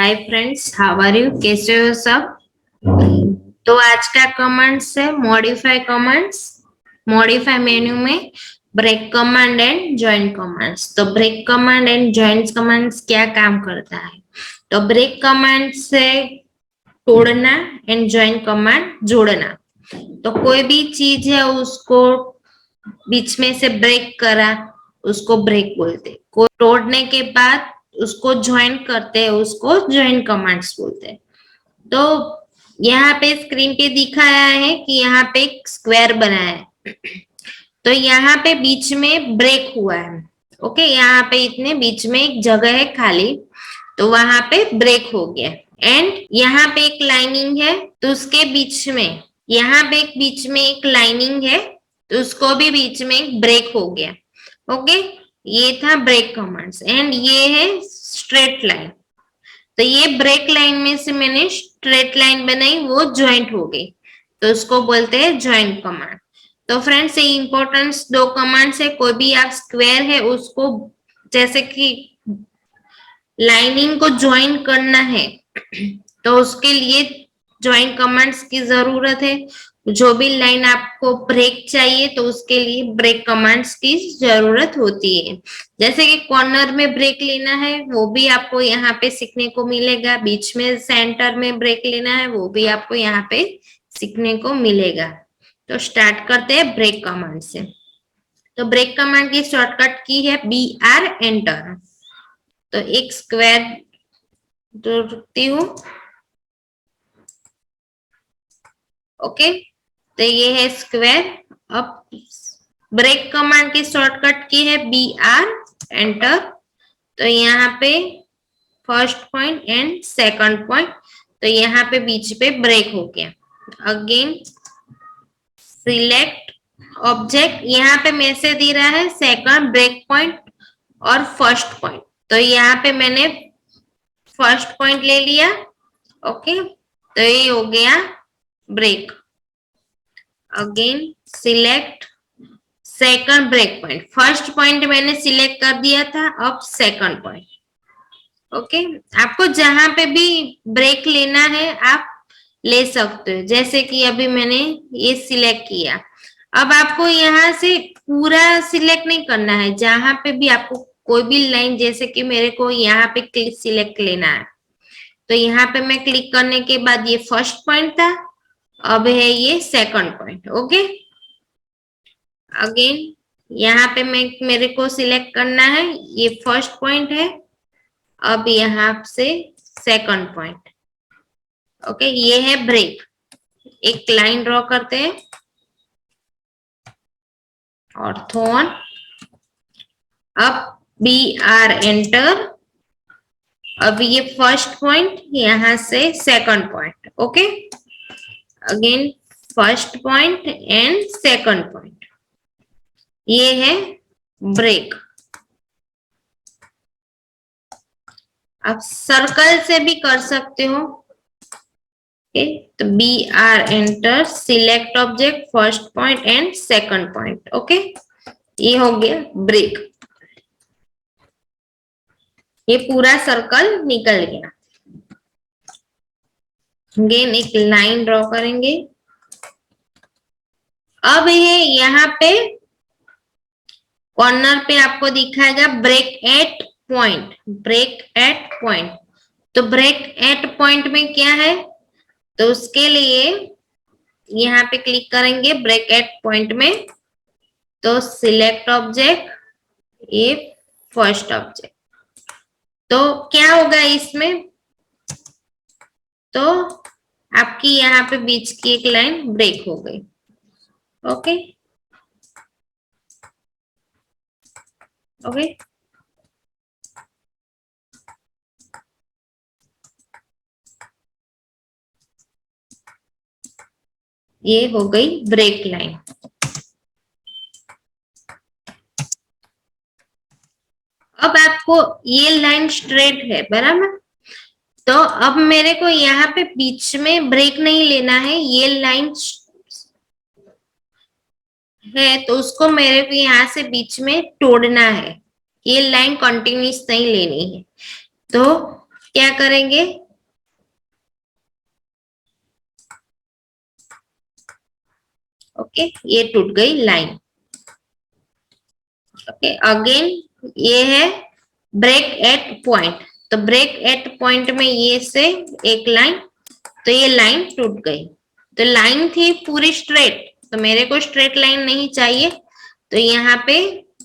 Hi friends, how are you? कैसे हो सब? तो आज का कमांड्स है मॉडिफाई कमांड्स। मॉडिफाई मेन्यू में break command and join commands. तो break command and join commands क्या काम करता है? तो ब्रेक कमांड से तोड़ना एंड ज्वाइन कमांड जोड़ना। तो कोई भी चीज है उसको बीच में से ब्रेक करा, उसको ब्रेक बोलते। को तोड़ने के बाद उसको ज्वाइन करते हैं, उसको ज्वाइन कमांड्स बोलते हैं। तो यहाँ पे स्क्रीन पे दिखाया है कि यहाँ पे एक स्क्वायर बना है। तो यहाँ पे बीच में ब्रेक हुआ है। ओके, यहाँ पे इतने बीच में एक जगह है खाली, तो वहां पे ब्रेक हो गया। एंड यहाँ पे एक लाइनिंग है, तो उसके बीच में यहाँ पे एक बीच में एक लाइनिंग है, तो उसको भी बीच में एक ब्रेक हो गया। ओके, ये था ब्रेक कमांड्स। एंड ये है स्ट्रेट लाइन। तो ये ब्रेक लाइन में से मैंने स्ट्रेट लाइन बनाई, वो ज्वाइंट हो गई, तो उसको बोलते हैं ज्वाइंट कमांड। तो फ्रेंड्स, ये इंपॉर्टेंस दो कमांड्स है। कोई भी आप स्क्वायर है उसको जैसे कि लाइनिंग को ज्वाइन करना है तो उसके लिए ज्वाइन कमांड्स की जरूरत है। जो भी लाइन आपको ब्रेक चाहिए तो उसके लिए ब्रेक कमांड्स की जरूरत होती है। जैसे कि कॉर्नर में ब्रेक लेना है, वो भी आपको यहाँ पे सीखने को मिलेगा। बीच में सेंटर में ब्रेक लेना है, वो भी आपको यहाँ पे सीखने को मिलेगा। तो स्टार्ट करते हैं ब्रेक कमांड से। तो ब्रेक कमांड की शॉर्टकट की है BR एंटर। तो एक स्क्वायर जोड़ती हूँ। ओके, तो ये है स्क्वायर। अब ब्रेक कमांड की शॉर्टकट की है BR एंटर। तो यहाँ पे first point and second point, तो यहाँ पे बीच पे ब्रेक हो गया। अगेन सिलेक्ट ऑब्जेक्ट, यहाँ पे मैसेज दे रहा है सेकंड ब्रेक पॉइंट और फर्स्ट पॉइंट। तो यहाँ पे मैंने फर्स्ट पॉइंट ले लिया। ओके, तो ये हो गया break. Again select second break point. First point मैंने सिलेक्ट कर दिया था, अब सेकंड पॉइंट। ओके, आपको जहां पे भी ब्रेक लेना है आप ले सकते हो। जैसे कि अभी मैंने ये सिलेक्ट किया। अब आपको यहाँ से पूरा सिलेक्ट नहीं करना है। जहां पे भी आपको कोई भी लाइन, जैसे कि मेरे को यहाँ पे क्लिक सिलेक्ट लेना है, तो यहाँ पे मैं क्लिक करने के बाद ये फर्स्ट पॉइंट था, अब है ये सेकंड पॉइंट। ओके, अगेन यहाँ पे मेरे को सिलेक्ट करना है, ये फर्स्ट पॉइंट है, अब यहाँ से सेकंड पॉइंट। ओके, ये है ब्रेक। एक लाइन ड्रॉ करते हैं, ऑर्थोन। अब BR एंटर। अब ये फर्स्ट पॉइंट, यहाँ से second point. Okay, again first point and second point, ये है ब्रेक। आप सर्कल से भी कर सकते हो। ओके, तो BR enter, select object, first point and second point. Okay, ये हो गया ब्रेक। ये पूरा सर्कल निकल गया। अगेन एक लाइन ड्रॉ करेंगे। अब ये यहाँ पे कॉर्नर पे आपको दिखाएगा break at point. Break at point, तो ब्रेक एट पॉइंट में क्या है? तो उसके लिए यहाँ पे क्लिक करेंगे ब्रेक एट पॉइंट में, तो सिलेक्ट ऑब्जेक्ट, ये फर्स्ट ऑब्जेक्ट। तो क्या होगा इसमें? तो आपकी यहाँ पे बीच की एक लाइन ब्रेक हो गई। ओके ओके, ये हो गई ब्रेक लाइन। अब आपको ये लाइन स्ट्रेट है, बराबर। तो अब मेरे को यहाँ पे बीच में ब्रेक नहीं लेना है, ये लाइन है तो उसको मेरे को यहाँ से बीच में तोड़ना है। ये लाइन कंटिन्यूस नहीं लेनी है। तो क्या करेंगे, ओके ये टूट गई लाइन। ओके अगेन ये है ब्रेक एट पॉइंट, तो ब्रेक एट पॉइंट में ये से एक लाइन, तो ये लाइन टूट गई। तो लाइन थी पूरी स्ट्रेट, तो मेरे को स्ट्रेट लाइन नहीं चाहिए, तो यहाँ पे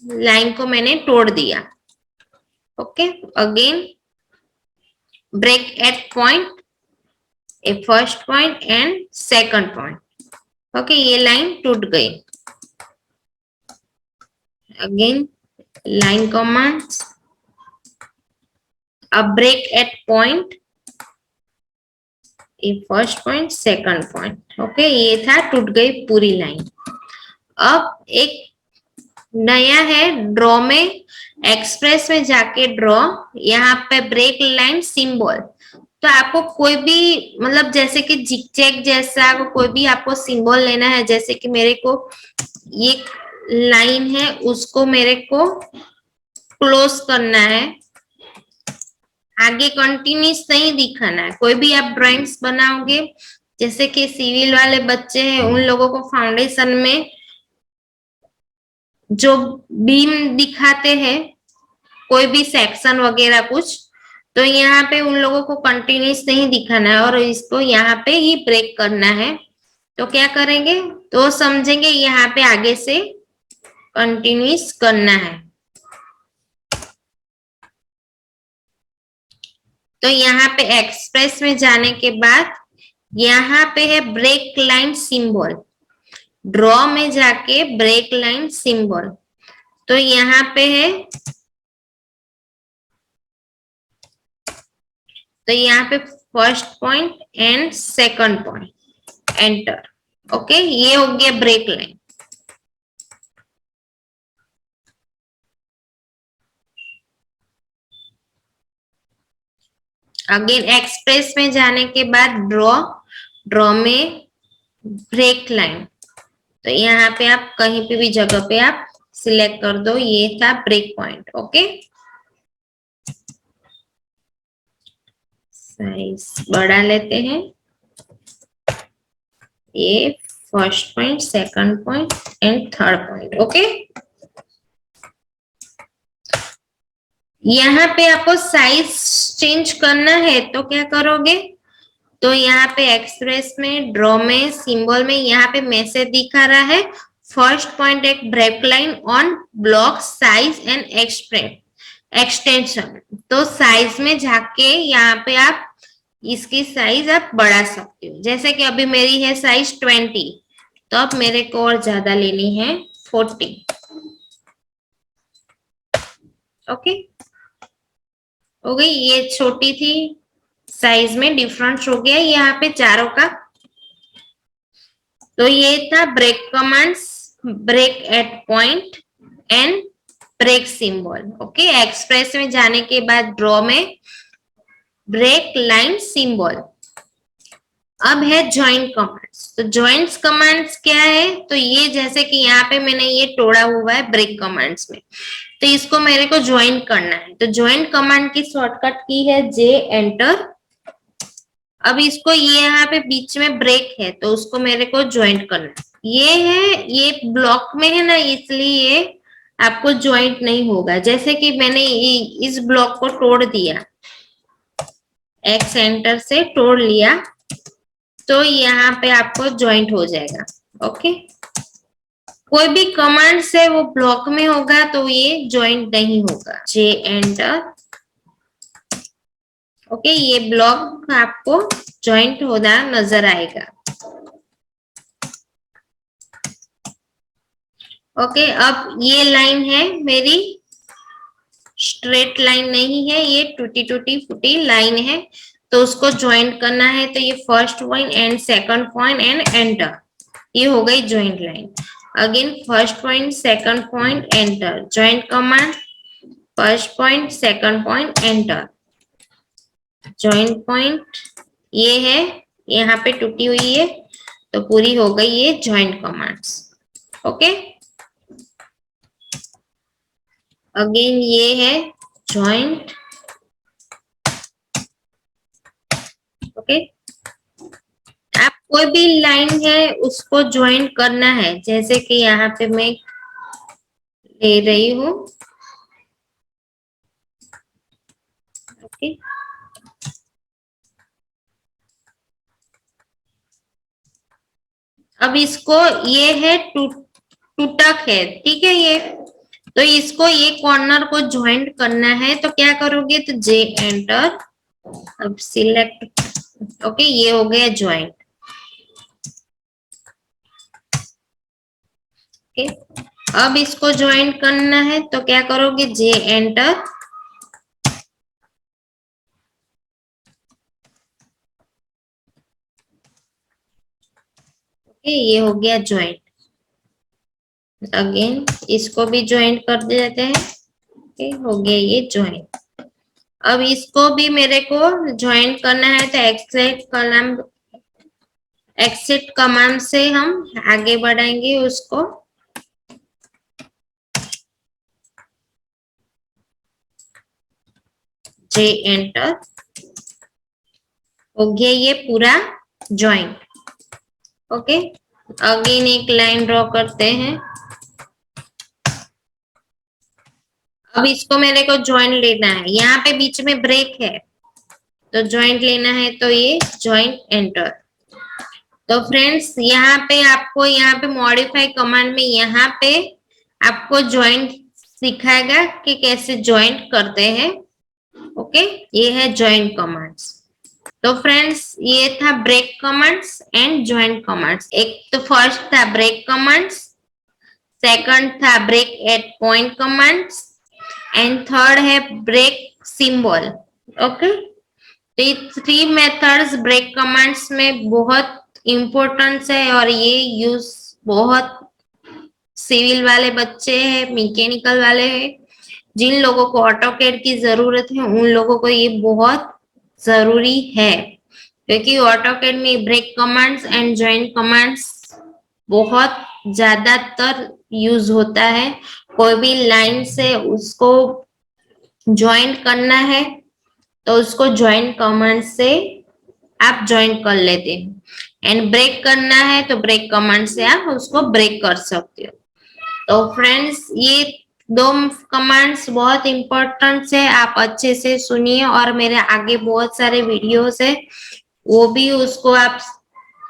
लाइन को मैंने तोड़ दिया। Okay again break at point, a first point and second point. Okay ये लाइन टूट गई। Again line commands, a break at point, a first point second point. Okay ये था टूट गई पूरी लाइन। अब एक नया है ड्रॉ में, एक्सप्रेस में जाके ड्रॉ, यहाँ पे ब्रेक लाइन सिंबल। तो आपको कोई भी मतलब जैसे कि जिगजैग जैसा कोई भी आपको सिंबल लेना है, जैसे कि मेरे को ये लाइन है उसको मेरे को क्लोज करना है, आगे कंटिन्यूस नहीं दिखाना है। कोई भी आप ड्राइंग्स बनाओगे, जैसे कि सिविल वाले बच्चे हैं उन लोगों को फाउंडेशन में जो बीम दिखाते हैं कोई भी सेक्शन वगैरह कुछ, तो यहाँ पे उन लोगों को कंटिन्यूस नहीं दिखाना है और इसको यहाँ पे ही ब्रेक करना है। तो क्या करेंगे, तो समझेंगे यहाँ पे आगे से कंटिन्यूस करना है। तो यहाँ पे एक्सप्रेस में जाने के बाद यहाँ पे है ब्रेक लाइन सिंबल, ड्रॉ में जाके ब्रेक लाइन सिंबल, तो यहाँ पे है, तो यहाँ पे first point and second point, enter. Okay ये हो गया ब्रेक लाइन। अगेन एक्सप्रेस में जाने के बाद ड्रॉ, ड्रॉ में ब्रेक लाइन, तो यहाँ पे आप कहीं पे भी जगह पे आप सिलेक्ट कर दो, ये था ब्रेक पॉइंट। ओके साइज बढ़ा लेते हैं, ये first point second point and third point. Okay यहाँ पे आपको साइज चेंज करना है तो क्या करोगे, तो यहाँ पे एक्सप्रेस में ड्रॉ में सिंबल में यहाँ पे मैसेज दिखा रहा है फर्स्ट पॉइंट एक break line on block size and extension. तो साइज में जाके यहाँ पे आप इसकी साइज आप बढ़ा सकते हो, जैसे कि अभी मेरी है साइज 20, तो अब मेरे को और ज्यादा लेनी है 40। ओके हो गई, ये छोटी थी साइज में डिफरेंस हो गया यहाँ पे चारों का। तो ये था break commands, break at point and break symbol. Okay express में जाने के बाद ड्रॉ में ब्रेक लाइन सिंबल। अब है ज्वाइंट कमांड्स, तो ज्वाइंट कमांड्स क्या है, तो ये जैसे कि यहाँ पे मैंने ये तोड़ा हुआ है ब्रेक कमांड्स में, तो इसको मेरे को ज्वाइन करना है। तो ज्वाइंट कमांड की शॉर्टकट की है जे एंटर। अब इसको ये यहाँ पे बीच में ब्रेक है तो उसको मेरे को ज्वाइंट करना है। ये है ये ब्लॉक में है ना, इसलिए ये आपको ज्वाइंट नहीं होगा। जैसे कि मैंने इस ब्लॉक को तोड़ दिया, एक्स एंटर से तोड़ लिया, तो यहाँ पे आपको ज्वाइंट हो जाएगा। ओके कोई भी कमांड से वो ब्लॉक में होगा तो ये ज्वाइंट नहीं होगा, जे एंटर। ओके ये ब्लॉक आपको ज्वाइंट होना नजर आएगा। ओके अब ये लाइन है मेरी स्ट्रेट लाइन नहीं है, ये टूटी टूटी फूटी लाइन है, तो उसको ज्वाइंट करना है। तो ये first point and second point and enter, ये हो गई joint line. Again first point second point enter, joint command first point second point enter, joint point ये है यहाँ पे टूटी हुई है तो पूरी हो गई ये ज्वाइंट कमांड्स। ओके अगेन ये है ज्वाइंट, ओके, आप कोई भी लाइन है उसको ज्वाइन करना है, जैसे कि यहाँ पे मैं ले रही हूँ। ओके, अब इसको, ये है टूटक है, ठीक है ये, तो इसको ये कॉर्नर को ज्वाइंट करना है, तो क्या करोगे, तो जे एंटर, अब सिलेक्ट, ओके ये हो गया ज्वाइंट। ओके, अब इसको ज्वाइंट करना है तो क्या करोगे, जे एंटर, ओके ये हो गया ज्वाइंट। अगेन इसको भी ज्वाइंट कर देते हैं। ओके हो गया ये ज्वाइंट। अब इसको भी मेरे को ज्वाइंट करना है, तो एक्सिट कमांड से हम आगे बढ़ाएंगे उसको। जे एंटर, हो गया ये पूरा ज्वाइंट। ओके, अगेन एक लाइन ड्रॉ करते हैं। अब इसको मेरे को ज्वाइंट लेना है, यहाँ पे बीच में ब्रेक है तो ज्वाइंट लेना है, तो ये ज्वाइंट एंटर। तो फ्रेंड्स यहाँ पे आपको, यहाँ पे मॉडिफाई कमांड में यहाँ पे आपको ज्वाइंट सिखाएगा कि कैसे ज्वाइंट करते हैं। ओके, ये है ज्वाइंट कमांड्स। तो फ्रेंड्स ये था break commands and joint commands. एक तो फर्स्ट था ब्रेक कमांड्स, सेकंड था break at point commands, and third है ब्रेक सिंबल। ओके, तो ये थ्री मेथड्स ब्रेक कमांड्स में बहुत इंपॉर्टेंस है, और ये यूज बहुत सिविल वाले बच्चे हैं, मैकेनिकल वाले हैं, जिन लोगों को ऑटोकैड की जरूरत है उन लोगों को ये बहुत जरूरी है, क्योंकि ऑटोकैड में break commands and joint commands बहुत ज्यादातर यूज होता है। कोई भी लाइन से उसको ज्वाइंट करना है तो उसको ज्वाइंट कमांड से आप ज्वाइंट कर लेते हैं, एंड ब्रेक करना है तो ब्रेक कमांड से आप उसको ब्रेक कर सकते हो। तो फ्रेंड्स ये दो कमांड्स बहुत इंपॉर्टेंट है, आप अच्छे से सुनिए, और मेरे आगे बहुत सारे वीडियोस है, वो भी उसको आप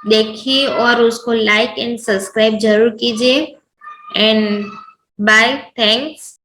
देखिए और उसको लाइक एंड सब्सक्राइब जरूर कीजिए। And bye, thanks.